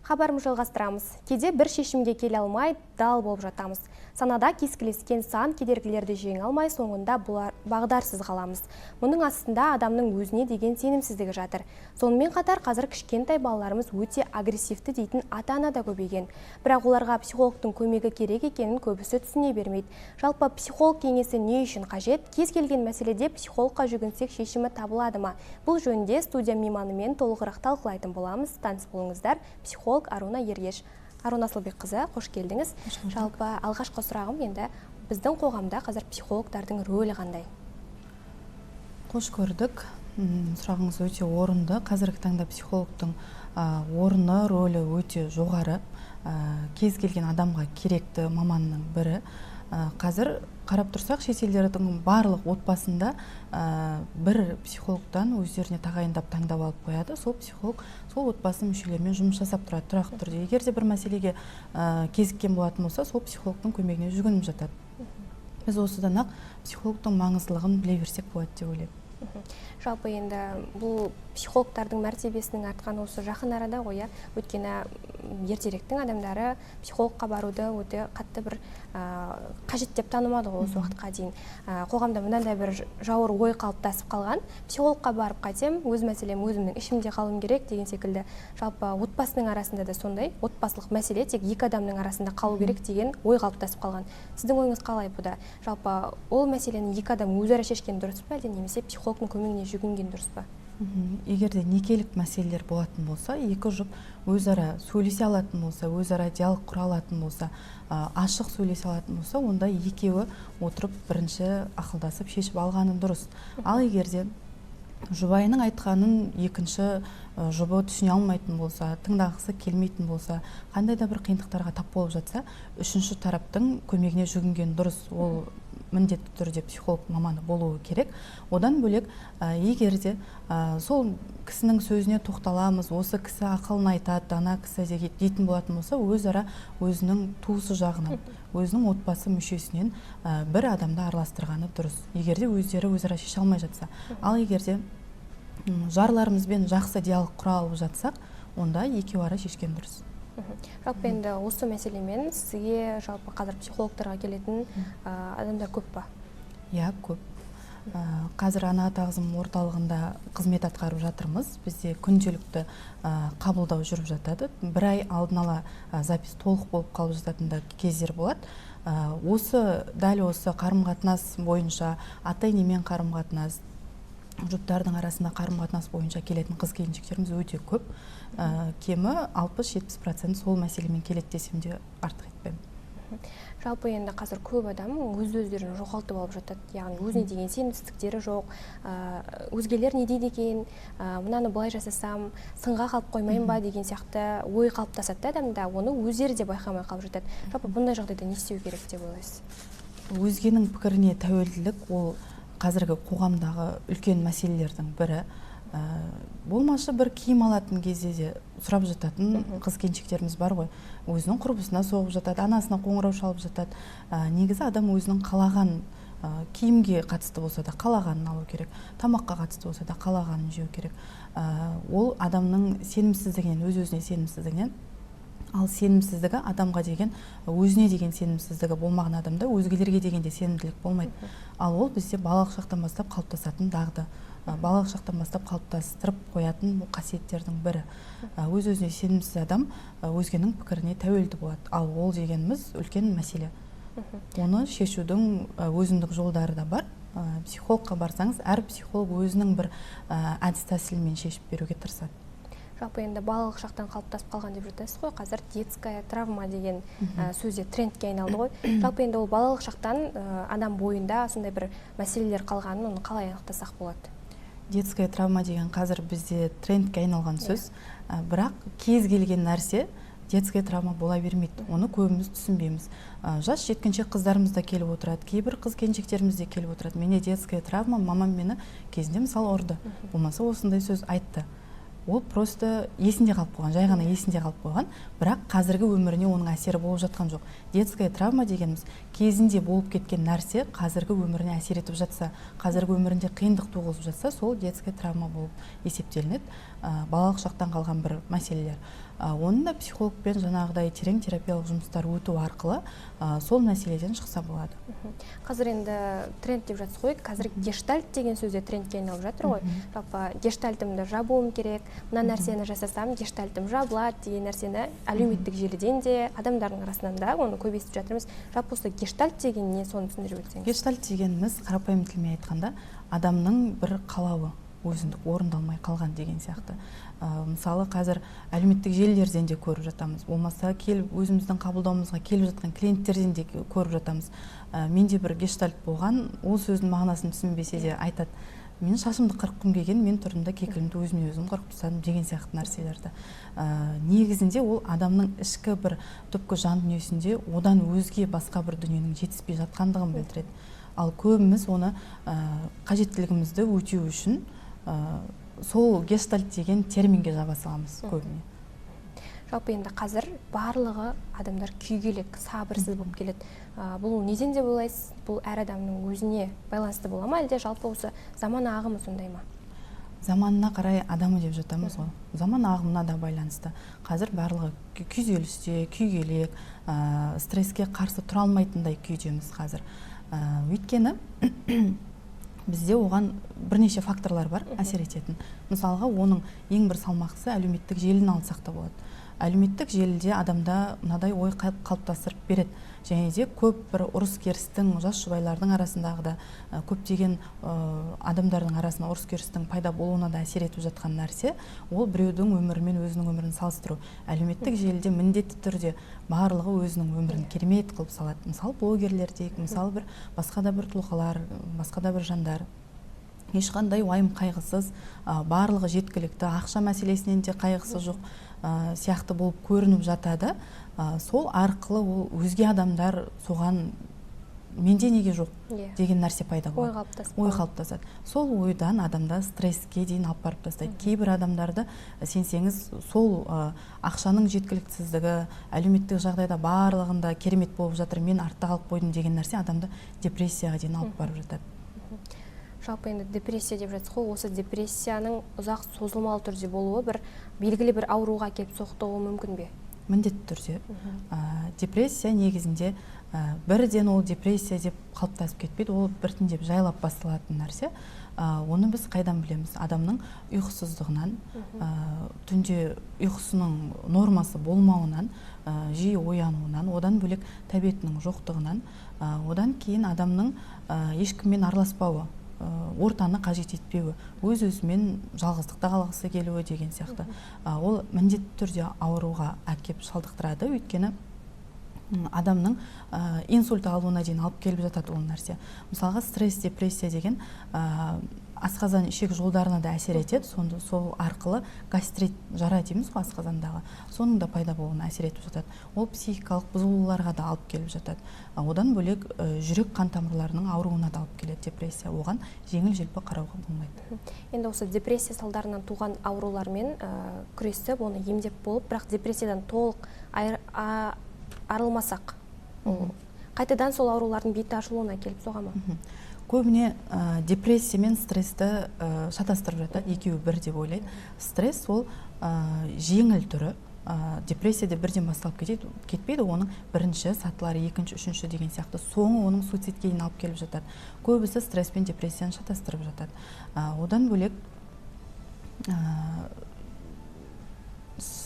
Хабарымызды жалғастырамыз. Кейде бір шешімге келе алмай, дал болып жатамыз. Санада кескілескен сан кедергілерді жеңе алмай, соңында бағдарсыз қаламыз. Мұның астында адамның өзіне деген сенімсіздігі жатыр. Сонымен қатар қазір кішкентай балаларымыз өте агрессивті дейтін ата-ана да көбейген. Бірақ оларға психологтың көмегі керек екенін көбісі түсіне бермейді. Жалпы психолог кеңесі не үшін қажет? Кез келген мәселеде психологқа жүгінсек шешімі табылады ма? Бұл жөнінде студия мейманымен толығырақ талқылайтын боламыз. Таныс болыңыздар. Психолог Аруна Ергеш. Аруна Асылбекқызы, қош келдіңіз. Жалпы алғашқы сұрағым енді біздің қоғамда қазір психологтардың рөлі қандай? Қош көрдік. Сұрағыңыз өте орынды. Қазіргі таңда психологтың орны, рөлі өте жоғары. Кез келген адамға керекті маманның бірі. Қазір қарап тұрсақ, шетелдердің барлық отбасында бір психологтан өздеріне тағайындап таңдап алып қояды. Сол психолог сол отбасы мүшелерімен жұмыс жасап тұрады тұрақты түрде. Егер де бір мәселеге кезіккен болатын болса, сол психологтың көмегіне жүгініп жатады. Біз осыдан ақ психологтың маңыздылығын біле берсек болады деп ойлаймын. Жалпы енді бұл психологтардың мәртебесінің артқан осы жақын арада ғой, өйткені ертеректің адамдары психологқа баруды өте қатты бір қажет деп танымады ғой осы уақытқа дейін. Қоғамда мынандай бір жауыр ой қалыптасып қалған, психологқа барып қайтсем, өз мәселем өзімнің ішімде қалуым керек деген секілді. Жалпы отбасының арасында да сондай, отбасылық мәселе тек екі адамның арасында қалу керек деген ой қалыптасып қалған. Сіздің ойыңыз қалай бұда? Жалпы ол мәселені екі адам өзара шешкен дұрыс па, әлде немесе психологтың көмегіне жүгінген дұрыс па? Егерде некелік мәселелер болатын болса, екі жұп өзара сөйлесе алатын болса, өзара диалог құра алатын болса, ашық сөйлесе алатын болса, онда екеуі отырып бірінші ақылдасып шешіп алғаны дұрыс. Ал егерде жұбайының айтқанын екінші жұбы түсіне алмайтын болса, тыңдағысы келмейтін болса, қандай да бір қиындықтарға тап болып жатса, үшінші тараптың көмегіне жүгінген дұрыс. Ол міндетті түрде психолог маманы болуы керек. Одан бөлек, егерде сол кісінің сөзіне тоқталамыз, осы кісі ақылын айтады, ана кісі дейтін болатын болса, өзара өзінің туысы жағынан, өзінің отбасы мүшесінен бір адамды араластырғаны дұрыс. Егерде өздері өзара шеше алмай жатса. Ал егерде жарларымызбен жақсы диалог құра алып жатсақ, онда екеуі ара шешкен дұрыс. Жалпы енді осы мәселемен сізге жалпы қазір психологтарға келетін адамдар көп па? Иә, көп. Қазір ана тағзым орталығында қызмет атқарып жатырмыз. Бізде күнделікті қабылдау жүріп жатады. Бір ай алдын ала запис толық болып қалып жататын кездер болады. Дәл осы қарым-қатынас бойынша, ата-енемен қарым-қатынас, жұптардың арасында қарым-қатынас бойынша келетін қыз-келіншектеріміз өте көп. Кемі 60-70% сол мәселемен келеді десем де артық етпеймін. Жалпы енді қазір көп адам өз-өздерін жоғалтып алып жатады. Яғни өзіне деген сенімсіздіктері жоқ. Өзгелер не дейді екен, мынаны былай жасасам, сынға қалып қоймайын ба деген сияқты ой қалыптасады адамда, оны өздері де байқамай қалып жатады. Жалпы бұндай жағдайда не істеу керек деп ойлайсыз? Өзгенің пікіріне тәуелділік ол қазіргі қоғамдағы үлкен мәселелердің бірі. Болмашы бір киім алатын кезде де сұрап жататын қыз-келіншектеріміз бар ғой. Өзінің құрбысына соғып жатады, анасына қоңырау шалып жатады. Негізі адам өзінің қалаған киімге қатысты болса да қалағанын алу керек, тамаққа қатысты болса да қалағанын жеу керек. Ол адамның сенімсіздігінен, өз-өзіне сенімсіздігінен. Ал сенімсіздігі адамға деген, өзіне деген сенімсіздігі болмаған адамда өзгелерге деген де сенімділік болмайды. Ал ол бізде балалық шақтан бастап қалыптасатын дағды. Балалық шақтан бастап қалыптастырып қоятын қасиеттердің бірі. Өз-өзіне сенімсіз адам өзгенің пікіріне тәуелді болады. Ал ол дегеніміз үлкен мәселе. Оны шешудің өзіндік жолдары да бар. Психологқа барсаңыз, әр психолог өзінің бір әдіс тәсілімен шешіп беруге тырысады. Жалпы енді балалық шақтан қалыптасып қалған деп жатасыз ғой, қазір детская травма деген сөзде трендке айналды ғой. Жалпы енді ол балалық шақтан адам бойында сондай бір мәселелер қалғанын, оны қалай анықтасақ болады? Детская травма деген қазір бізде трендке айналған сөз, бірақ кез келген нәрсе детская травма бола бермейді. Оны көбіміз түсінбейміз. Жас жеткіншек қыздарымыз да келіп отырады, кейбір қыз-келіншектеріміз де келіп отырады. Менде детская травма, мамам мені кезінде мысалы ұрды, болмаса осындай сөз айтты. Ол просто есінде қалып қойған, жай ғана есінде қалып қойған, бірақ қазіргі өміріне оның әсері болып жатқан жоқ. Детская травма дегеніміз кезінде болып кеткен нәрсе қазіргі өміріне әсер етіп жатса, қазіргі өмірінде қиындық туғызып жатса, сол детская травма болып есептелінеді. Балалық шақтан қалған бір мәселелер. Оны да психологпен жаңағыдай терең терапиялық жұмыстар өту арқылы сол мәселеден шықса болады. Қазір енді тренд деп жатсыз ғой, қазір гештальт деген сөзде трендке айналып жатыр ғой. Жалпы гештальтымды жабуым керек, мына нәрсені жасасам гештальтым жабылады деген нәрсені әлеуметтік желіден де, адамдардың арасынан да оны көп естіп жатырмыз. Жалпы осы гештальт деген не, соны түсіндіріп өтсеңіз? Гештальт дегеніміз қарапайым тілмен айтқанда адамның бір қалауы өзіндік орындалмай қалған деген сияқты. Мысалы қазір әлеуметтік желілерден де көріп жатамыз, болмаса келіп өзіміздің қабылдауымызға келіп жатқан клиенттерден де көріп жатамыз. Менде бір гештальт болған, ол сөздің мағынасын түсінбесе де айтады: мен шашымды қырыққым келген, мен тұрдым да кекілімді өзіме өзім қырқып тастадым деген сияқты нәрселерді. Негізінде ол адамның ішкі бір түпкі жан дүниесінде одан өзге басқа бір дүниенің жетіспей жатқандығын білдіреді. Ал көбіміз оны қажеттілігімізді өтеу үшін сол гештальт деген терминге жаба саламыз көбіне. Жалпы енді қазір барлығы адамдар күйгелек, сабырсыз болып келеді. Бұл неден деп ойлайсыз? Бұл әр адамның өзіне байланысты бола ма, әлде жалпы осы заман ағымы сондай ма? Заманына қарай адамы деп жатамыз ғой. Заман ағымына да байланысты. Қазір барлығы күйзелісте, күйгелек, стресске қарсы тұра алмайтындай күйдеміз қазір. Өйткені бізде оған бірнеше факторлар бар әсер ететін. Мысалға, оның ең бір салмақтысы әлеуметтік желіні алсақ та болады. Әлеуметтік желіде адамда мынадай ой қалыптастырып береді. Және де көп бір ұрыс керістің, жас жұбайлардың арасындағы да көптеген адамдардың арасында ұрыс керістің пайда болуына да әсер етіп жатқан нәрсе, ол біреудің өмірі мен өзінің өмірін салыстыру. Әлеуметтік желіде міндетті түрде барлығы өзінің өмірін керемет қылып салады. Мысалы, блогерлер дейік, мысалы бір басқа да бір тұлғалар, басқа да бір жандар. Ешқандай уайым қайғысыз, барлығы жеткілікті, ақша мәселесінен де қайғысы жоқ сияқты болып көрініп жатады. Сол арқылы ол өзге адамдар соған менде неге жоқ деген нәрсе пайда болады. Ой қалыптасады. Сол ойдан адамда стресске дейін алып барып тастайды. Кейбір адамдарды сенсеңіз, сол ақшаның жеткіліксіздігі, әлеуметтік жағдайда барлығында керемет болып жатыр, мен артта қалып қойдым деген нәрсе адамды депрессияға дейін алып барып жатады. Жалпы енді депрессия деп жатсыз ғой, осы депрессияның ұзақ созылмалы түрде болуы бір белгілі бір ауруға келіп соқтығуы мүмкін бе? Міндетті түрде. Депрессия негізінде бірден ол депрессия деп қалыптасып кетпейді, ол біртіндеп жайлап басталатын нәрсе. Оны біз қайдан білеміз? Адамның ұйқысыздығынан, түнде ұйқысының нормасы болмауынан, жиі оянуынан, одан бөлек тәбетінің жоқтығынан, одан кейін адамның ешкіммен араласпауы, ортаны қажет етпеуі, өз-өзімен жалғыздықта қалғысы келуі деген сияқты. Ол міндетті түрде ауруға әкеп шалдықтырады, өйткені адамның инсульт алуына дейін алып келіп жатады ол нәрсе. Мысалға, стресс, депрессия деген асқазан ішек жолдарына да әсер етеді. Сол арқылы гастрит, жара дейміз ғой асқазандағы, соның да пайда болуына әсер етіп жатады. Ол психикалық бұзылуларға да алып келіп жатады. Одан бөлек жүрек қан тамырларының ауруына да алып келеді депрессия. Оған жеңіл-желпі қарауға болмайды. Енді осы депрессия салдарынан туған аурулармен күресіп, оны емдеп болып, бірақ депрессиядан толық арылмасақ, қайтадан сол аурулардың беті ашылуына келіп соға ма? Көбіне депрессия мен стрессті шатастырып жатады, екеуі бір деп ойлайды. Стресс ол жеңіл түрі, депрессияда бірден басталып кетпейді, оның бірінші сатылары, екінші, үшінші деген сияқты, соңы оның суицидке дейін алып келіп жатады. Көбісі стресс пен депрессияны шатастырып жатады. Одан бөлек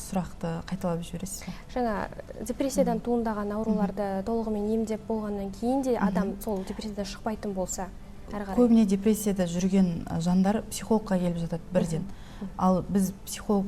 сұрақты қайталап жібересіз бе? Жаңа депрессиядан туындаған ауруларды толығымен емдеп болғаннан кейін де адам сол депрессиядан шықпайтын болса, көбіне депрессияда жүрген жандар психологқа келіп жатады бірден. Ал біз психолог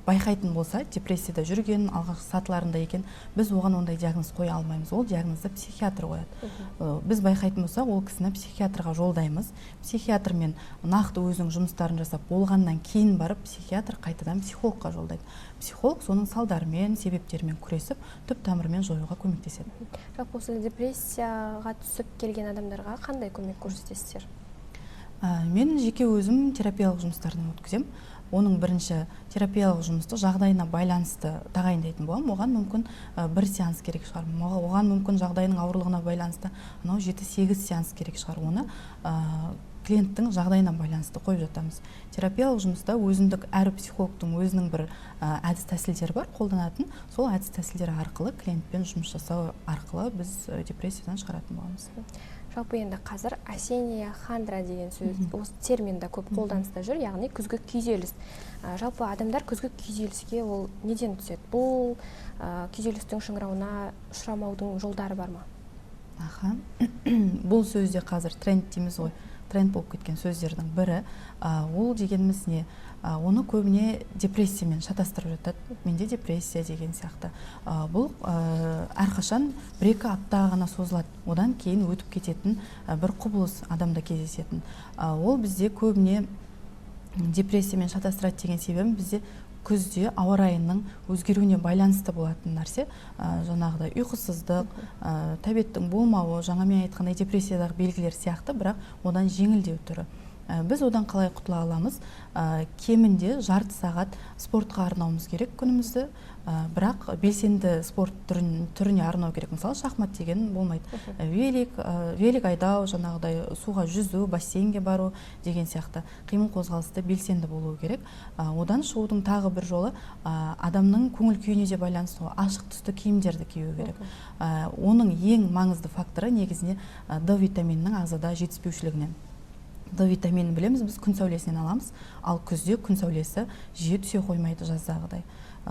байқайтын болса, депрессияда жүрген, алғашқы сатыларында екен, біз оған ондай диагноз қоя алмаймыз. Ол диагнозды психиатр қояды. Біз байқайтын болса, ол кісіні психиатрға жолдаймыз. Психиатрмен нақты өзінің жұмыстарын жасап болғаннан кейін барып, психиатр қайтадан психологқа жолдайды. Психолог соның салдарымен, себептерімен күресіп, түп тамырымен жоюға көмектеседі. Жалпы осы депрессияға түсіп келген адамдарға қандай көмек көрсетесіздер? Мен жеке өзім терапиялық жұмыстарын өткізем. Оның бірінші терапиялық жұмысты жағдайына байланысты тағайындайтын боламын. Оған мүмкін бір сеанс керек шығар. Оған мүмкін жағдайының ауырлығына байланысты 7-8 сеанс керек шығар. Оны клиенттің жағдайына байланысты қойып жатамыз. Терапиялық жұмыста өзіндік әр психологтың өзінің бір әдіс тәсілдері бар қолданатын. Сол әдіс тәсілдері арқылы клиентпен жұмыс жасау арқылы біз депрессиядан шығаратын боламыз. Жалпы енді қазір осенняя хандра деген сөз, осы терминді көп қолданыста жүр, яғни күзгі күйзеліс. Жалпы адамдар күзгі күйзеліске ол неден түседі? Бұл күйзелістің шыңырауына ұшырамаудың жолдары бар ма? Бұл сөзде қазір тренд дейміз ғой, тренд болып кеткен сөздердің бірі. Ол дегеніміз не? Оны көбіне депрессиямен шатастырып жатады. Менде депрессия деген сияқты. Бұл әрқашан 1-2 апта ғана созылады. Одан кейін өтіп кететін бір құбылыс адамда кездесетін. Ол бізде көбіне депрессиямен шатастырады деген себебі бізде күзде ауа райының өзгеруіне байланысты болатын нәрсе, жаңағыдай ұйқысыздық, тәбеттің болмауы, жаңа мен айтқандай депрессиядағы белгілер сияқты, бірақ одан жеңілдеу түрі. Біз одан қалай құтыла аламыз? Кемінде жарты сағат спортқа арнауымыз керек күнімізді, бірақ белсенді спорт түріне арнау керек. Мысалы, шахмат деген болмайды. Велик айдау, жаңағыдай суға жүзу, бассейнге бару деген сияқты қимыл қозғалысты белсенді болуы керек. Одан шығудың тағы бір жолы адамның көңіл күйіне де байланысты ашық түсті киімдерді кию керек. Оның ең маңызды факторы негізінде D витаминінің ағзада жетіспеушілігінен. D витаминін білеміз, біз күн сәулесінен аламыз, ал күзде күн сәулесі жиі түсе қоймайды жаздағыдай.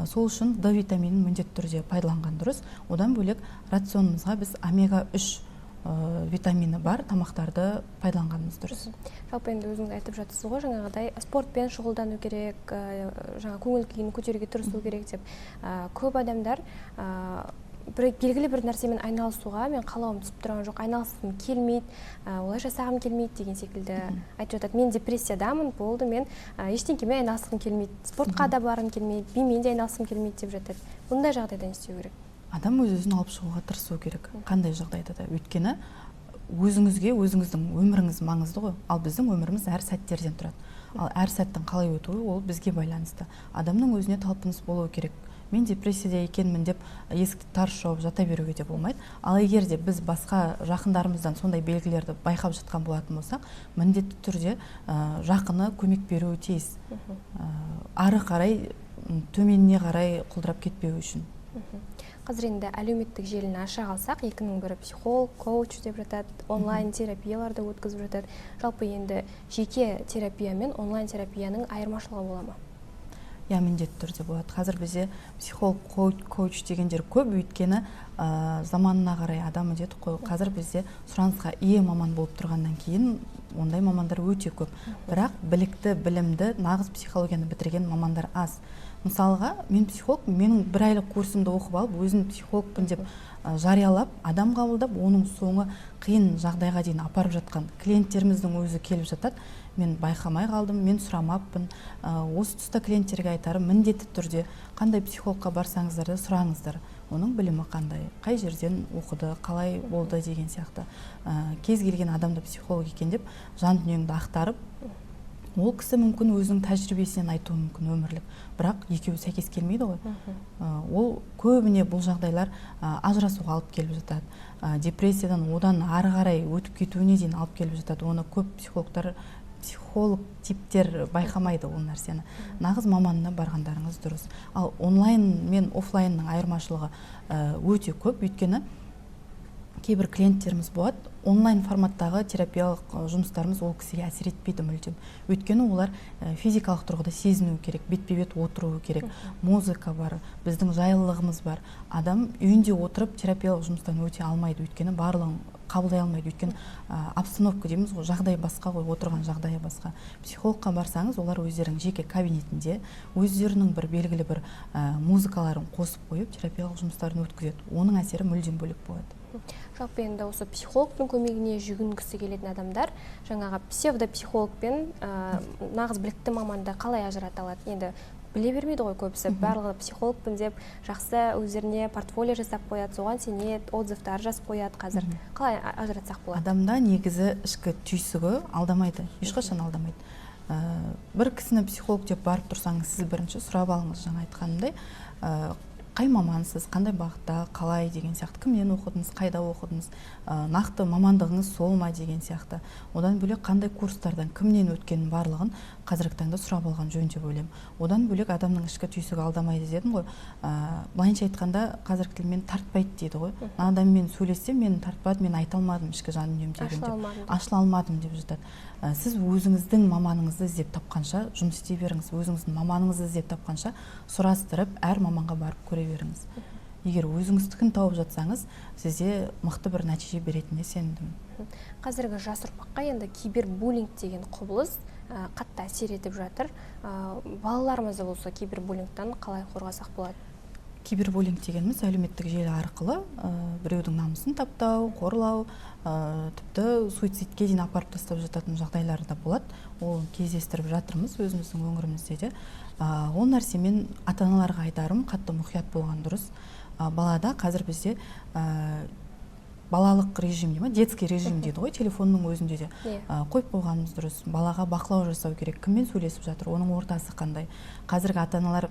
Сол үшін D витаминін міндетті түрде пайдаланған дұрыс. Одан бөлек рационымызға біз омега-3 витамині бар тамақтарды пайдаланғанымыз дұрыс. Жалпы енді өзіңіз айтып жатсыз ғой, жаңағыдай спортпен шұғылдану керек, жаңа көңіл күйін көтеруге тырысу керек деп. Көп адамдар белгілі бір нәрсемен айналысуға мен қалауым түсіп тұрған жоқ, айналысқым келмейді, олай жасағым келмейді деген секілді айтып жатады. Мен депрессиядамын, болды, мен ештеңкемен айналысқым келмейді, спортқа да барғым келмейді, бимен де айналысқым келмейді деп жатады. Бұндай жағдайда не істеу керек? Адам өз-өзін алып шығуға тырысу керек, қандай жағдайда да. Өйткені өзіңізге өзіңіздің өміріңіз маңызды ғой, ал біздің өміріміз әр сәттерден тұрады. Ал әр сәттің қалай өтуі ол бізге байланысты. Адамның өзіне талпыныс болуы керек. Мен депрессияда екенмін деп есікті тарс жауып жата беруге де болмайды. Ал егер де біз басқа жақындарымыздан сондай белгілерді байқап жатқан болатын болсақ, міндетті түрде жақыны көмек беруі тиіс. Ары қарай, төменіне қарай құлдырап кетпеу үшін. Қазір енді әлеуметтік желіні аша қалсақ, екінің бірі психолог, коуч деп жатады, онлайн терапияларды өткізіп жатады. Жалпы енді жеке терапия мен онлайн терапияның айырмашылығы бола ма? Міндетті түрде болады. Қазір бізде психолог, коуч дегендер көп, өйткені заманына қарай адамы дедік қой. Қазір бізде сұранысқа ие маман болып тұрғаннан кейін ондай мамандар өте көп. Бірақ білікті, білімді, нағыз психологияны бітірген мамандар аз. Мысалға, мен психолог, менің 1 айлық курсымды оқып алып, өзін психологпын деп жариялап, адам қабылдап, оның соңы қиын жағдайға дейін апарып жатқан клиенттеріміздің өзі келіп жатады. Мен байқамай қалдым, мен сұрамаппын. Осы тұста клиенттерге айтарым, міндетті түрде қандай психологқа барсаңыздар да сұраңыздар. Оның білімі қандай, қай жерден оқыды, қалай болды деген сияқты. Кез келген адамды психолог екен деп жан дүниеңді ақтарып, ол кісі мүмкін өзінің тәжірибесінен айтуы мүмкін өмірлік, бірақ екеуі сәйкес келмейді ғой. Ол көбіне бұл жағдайлар ажырасуға алып келіп жатады. Депрессиядан одан ары қарай өтіп кетуіне дейін алып келіп жатады. Оны көп психолог типтер байқамайды ол нәрсені. Нағыз маманына барғандарыңыз дұрыс. Ал онлайн мен офлайнның айырмашылығы өте көп, өйткені кейбір клиенттеріміз болады, онлайн форматтағы терапиялық жұмыстарымыз ол кісіге әсер етпейді мүлдем. Өйткені олар физикалық тұрғыда сезіну керек, бетпе-бет отыруы керек, музыка бар, біздің жайлылығымыз бар. Адам үйінде отырып терапиялық жұмыстан өте алмайды, өйткені барлығын қабылдай алмайды, өйткені обстановка дейміз ғой, жағдай басқа ғой, отырған жағдайы басқа. Психологқа барсаңыз, олар өздерінің жеке кабинетінде өздерінің бір белгілі бір музыкаларын қосып қойып терапиялық жұмыстарын өткізеді. Оның әсері мүлдем бөлек болады. Жалпы енді осы психологтың көмегіне жүгінгісі келетін адамдар жаңағы псевдопсихологпен нағыз білікті маманды қалай ажырата алады? Енді біле бермейді ғой көбісі, барлығы психологпын деп жақсы өздеріне портфолио жасап қояды, соған сенеді, отзывтар жазып қояды. Қазір қалай ажыратсақ болады? Адамда негізі ішкі түйсігі алдамайды, ешқашан алдамайды. Бір кісіні психолог деп барып тұрсаңыз, сіз бірінші сұрап алыңыз, жаңа айтқанымдай, қай мамансыз, қандай бағытта, қалай деген сияқты, кімнен оқыдыңыз, қайда оқыдыңыз, нақты мамандығыңыз сол ма деген сияқты. Одан бөлек қандай курстардан кімнен өткенін барлығын қазіргі таңда сұрап алған жөн деп ойлаймын. Одан бөлек адамның ішкі түйсігі алдамайды дедім ғой. Былайынша айтқанда қазіргі тілмен тартпайды дейді ғой. Адаммен сөйлессем мені тартпады, мен айта алмадым ішкі жан дүниемдегенде, ашыла алмадым деп жатады. Сіз өзіңіздің маманыңызды іздеп тапқанша жұмыс істей беріңіз, өзіңіздің маманыңызды іздеп тапқанша сұрастырып әр маманға барып көре беріңіз. Егер өзіңіздікін тауып жатсаңыз, сізде мықты бір нәтиже беретініне сендім. Қазіргі жас ұрпаққа енді кибербуллинг деген құбылыс қатты әсер етіп жатыр. Балаларымызды болса кибербуллингтан қалай қорғасақ болады? Кибербуллинг дегеніміз әлеуметтік желі арқылы біреудің намысын таптау, қорлау, тіпті суицидке дейін апарып тастап жататын жағдайлар да болады. Ол кездестіріп жатырмыз өзіміздің өңірімізде де. Ол нәрсемен ата-аналарға айтарым, қатты мұқият болған дұрыс. Балада қазір бізде балалық режим дейді ме, детский режим дейді ғой, телефонның өзінде де қойып қойғанымыз дұрыс. Балаға бақылау жасау керек, кіммен сөйлесіп жатыр, оның ортасы қандай. Қазіргі ата-аналар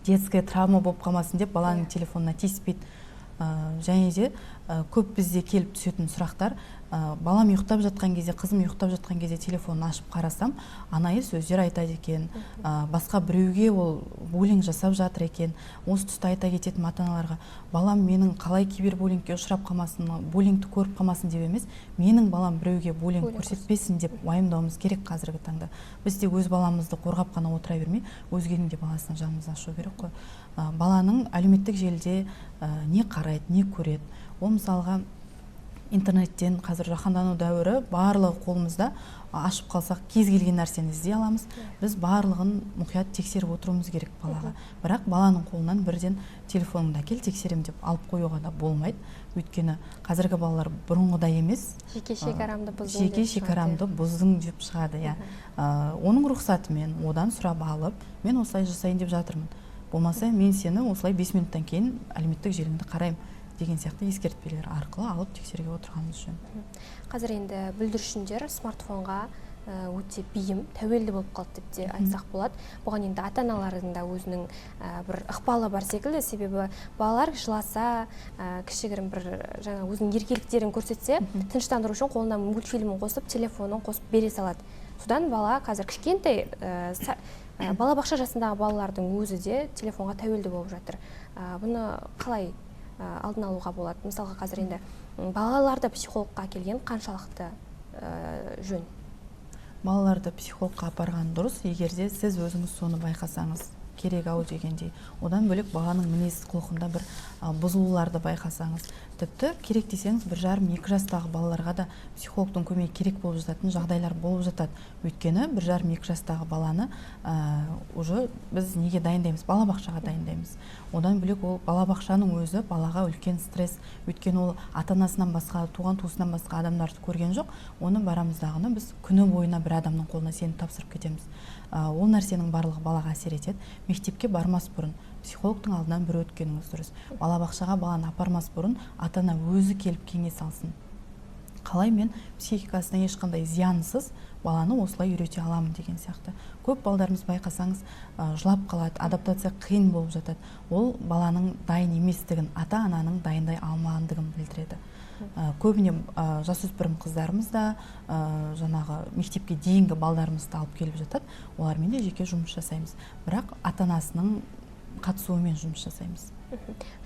детская травма болып қалмасын деп баланың телефонына тиіспейді. Және де көп бізде келіп түсетін сұрақтар, балам ұйықтап жатқан кезде, қызым ұйықтап жатқан кезде телефонын ашып қарасам, анайы сөздер айтады екен, басқа біреуге ол буллинг жасап жатыр екен. Осы тұста айта кететін ата-аналарға, балам менің қалай кибербуллингке ұшырап қалмасын, буллингті көріп қалмасын деп емес, менің балам біреуге буллинг көрсетпесін деп уайымдауымыз керек қазіргі таңда. Біз де өз баламызды қорғап қана отыра бермей, өзгенің де баласына жанымыз ашу керек қой. Баланың әлеуметтік желіде не қарайды, не көреді. Ол мысалға интернеттен қазір жаһандану дәуірі барлығы қолымызда, ашып қалсақ кез келген нәрсені іздей аламыз. Біз барлығын мұқият тексеріп отыруымыз керек балаға. Бірақ баланың қолынан бірден телефоныңды әкел тексерем деп алып қоюға да болмайды. Өйткені қазіргі балалар бұрынғыдай емес. Жеке шекарамды бұздың деп шығады. Оның рұқсатымен одан сұрап алып, мен осылай жасайын деп жатырмын. Болмаса мен сені осылай 5 минуттан кейін әлеуметтік желіңді қараймын деген сияқты ескертпелер арқылы алып тексеруге отырғанымыз жөн. Қазір енді бүлдіршіндер смартфонға өте бейім, тәуелді болып қалды деп те айтсақ болады. Бұған енді ата-аналардың да өзінің бір ықпалы бар секілді, себебі балалар жыласа, кішігірім бір жаңа өзінің еркеліктерін көрсетсе, тыныштандыру үшін қолына мультфильмін қосып, телефонын қосып бере салады. Содан бала қазір кішкентай балабақша жасындағы балалардың өзі де телефонға тәуелді болып жатыр. Бұны қалай алдын алуға болады? Мысалға қазір енді балаларды психологқа келген қаншалықты жөн? Балаларды психологқа апарған дұрыс, егер де сіз өзіңіз соны байқасаңыз керек ау дегендей. Одан бөлек баланың мінез құлқында бір бұзылуларды байқасаңыз, тіпті керек десеңіз 1,5-2 жастағы балаларға да психологтың көмегі керек болып жататын жағдайлар болып жатады. Өйткені 1,5-2 жастағы баланы уже біз неге дайындаймыз? Балабақшаға дайындаймыз. Одан бөлек ол балабақшаның өзі балаға үлкен стресс. Өйткені ол ата-анасынан басқа, туған-туысынан басқа адамдарды көрген жоқ. Оны барамыздағыны біз күні бойына бір адамның қолына сеніп тапсырып кетеміз. Ол нәрсенің барлығы балаға әсер етеді. Мектепке бармас бұрын психологтың алдынан бір өткеніңіз дұрыс. Балабақшаға баланы апармас бұрын ата-ана өзі келіп кеңес алсын. Қалай мен психикасына ешқандай зиянсыз баланы осылай үйрете аламын деген сияқты. Көп балдарымыз байқасаңыз жылап қалады, адаптация қиын болып жатады. Ол баланың дайын еместігін, ата-ананың дайындай алмағандығын білдіреді. Көбіне жасөспірім қыздарымыз да жаңағы мектепке дейінгі балдарымызды алып келіп жатады. Олармен де жеке жұмыс жасаймыз. Бірақ ата-анасының қатысуымен жұмыс жасаймыз.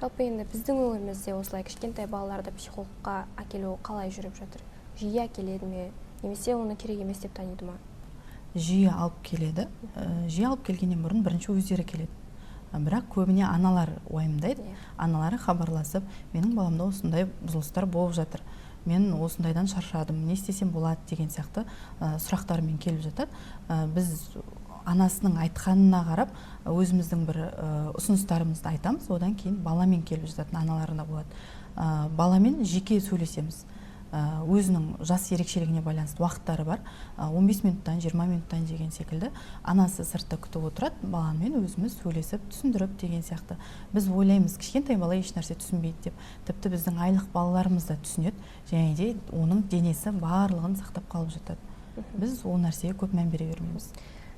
Жалпы енді біздің өңірімізде осылай кішкентай балаларды психологқа әкелу қалай жүріп жатыр? Жиі әкеледі ме? Немесе оны керек емес деп таниды ма? Жиі алып келеді. Жиі алып келгеннен бұрын бірінші өздері келеді. Бірақ көбіне аналар уайымдайды. Аналары хабарласып, менің баламда осындай бұзылыстар болып жатыр. Мен осындайдан шаршадым, не істесем болады деген сияқты сұрақтармен келіп жатады. Біз анасының айтқанына қарап өзіміздің бір ұсыныстарымызды айтамыз, одан кейін баламен келіп жататын аналарында болады. Баламен жеке сөйлесеміз. Өзінің жас ерекшелігіне байланысты уақыттары бар. 15 минуттан, 20 минуттан деген секілді анасы сыртта күтіп отырады, баламен өзіміз сөйлесіп, түсіндіріп деген сияқты. Біз ойлаймыз, кішкентай бала еш нәрсе түсінбейді деп. Тіпті біздің айлық балаларымыз да түсінеді, және де оның денесі барлығын сақтап қалып жатады. Біз ол нәрсеге көп мән бере бермейміз.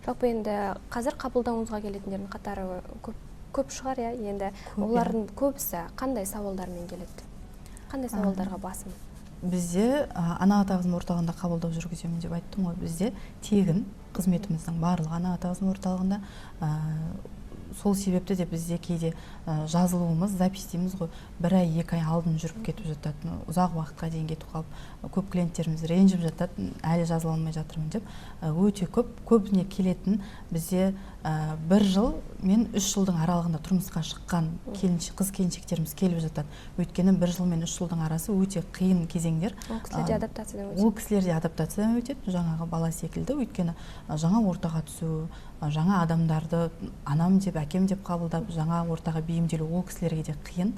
Жалпы енді қазір қабылдауыңызға келетіндердің қатары көп көп шығар, иә. Енді олардың көбісі қандай сауалдармен келеді? Қандай сауалдарға басым? Бізде ана ата қызым орталығында қабылдау жүргіземін деп айттым ғой. Бізде тегін қызметіміздің барлығы ана ата қызым орталығында. Сол себепті де бізде кейде жазылуымыз, запись дейміз ғой, 1 ай, 2 ай алдын жүріп кетіп жатады. Ұзақ уақытқа дейін кетіп қалып, көп клиенттеріміз ренжіп жатады, әлі жазыла алмай жатырмын деп. Өте көбіне келетін бізде 1 жыл мен 3 жылдың аралығында тұрмысқа шыққан қыз келіншектеріміз келіп жатады. Өйткені 1 жыл мен 3 жылдың арасы өте қиын кезеңдер. Ол кісілерде адаптациядан өтеді. Ол кісілерде адаптациядан өтеді, жаңағы бала секілді. Өйткені жаңа ортаға түсу, жаңа адамдарды анам деп, әкем деп қабылдап, жаңа ортаға бейімделу ол кісілерге де қиын.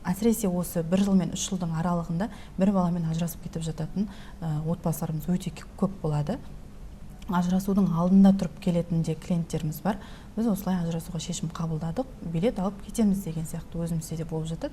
Әсіресе осы 1 жыл мен 3 жылдың аралығында бір баламен ажырасып кетіп жататын отбасыларымыз өте көп болады. Ажырасудың алдында тұрып келетін де клиенттеріміз бар. Біз осылай ажырасуға шешім қабылдадық, билет алып кетеміз деген сияқты өзімізде де болып жатады.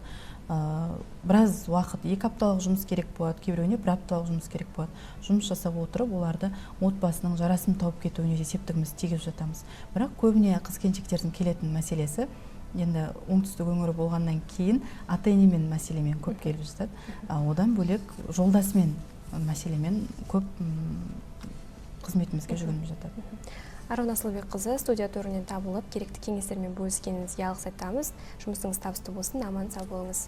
Біраз уақыт, 2 апталық жұмыс керек болады, кейбіреуіне 1 апталық жұмыс керек болады. Жұмыс жасап отырып, оларды отбасының жарасын тауып кетуіне де септігіміз тигізіп жатамыз. Бірақ көбіне қыз-келіншектердің келетін мәселесі, енді оңтүстік өңірі болғаннан кейін ата-енемен мәселемен көп келіп жатады. Одан бөлек жолдасымен мәселемен көп қызметімізге жүгініп жатады. Арун Асылбекқызы студия төрінен табылып, керекті кеңестермен бөліскеніңізге алғыс айтамыз. Жұмысыңыз табысты болсын, аман сау болыңыз.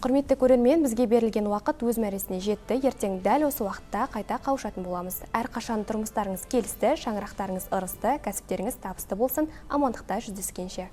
Құрметті көрермен, бізге берілген уақыт өз мәресіне жетті. Ертең дәл осы уақытта қайта қауышатын боламыз. Әрқашан тұрмыстарыңыз келісті, шаңырақтарыңыз ырысты, кәсіптеріңіз табысты болсын. Амандықта жүздескенше.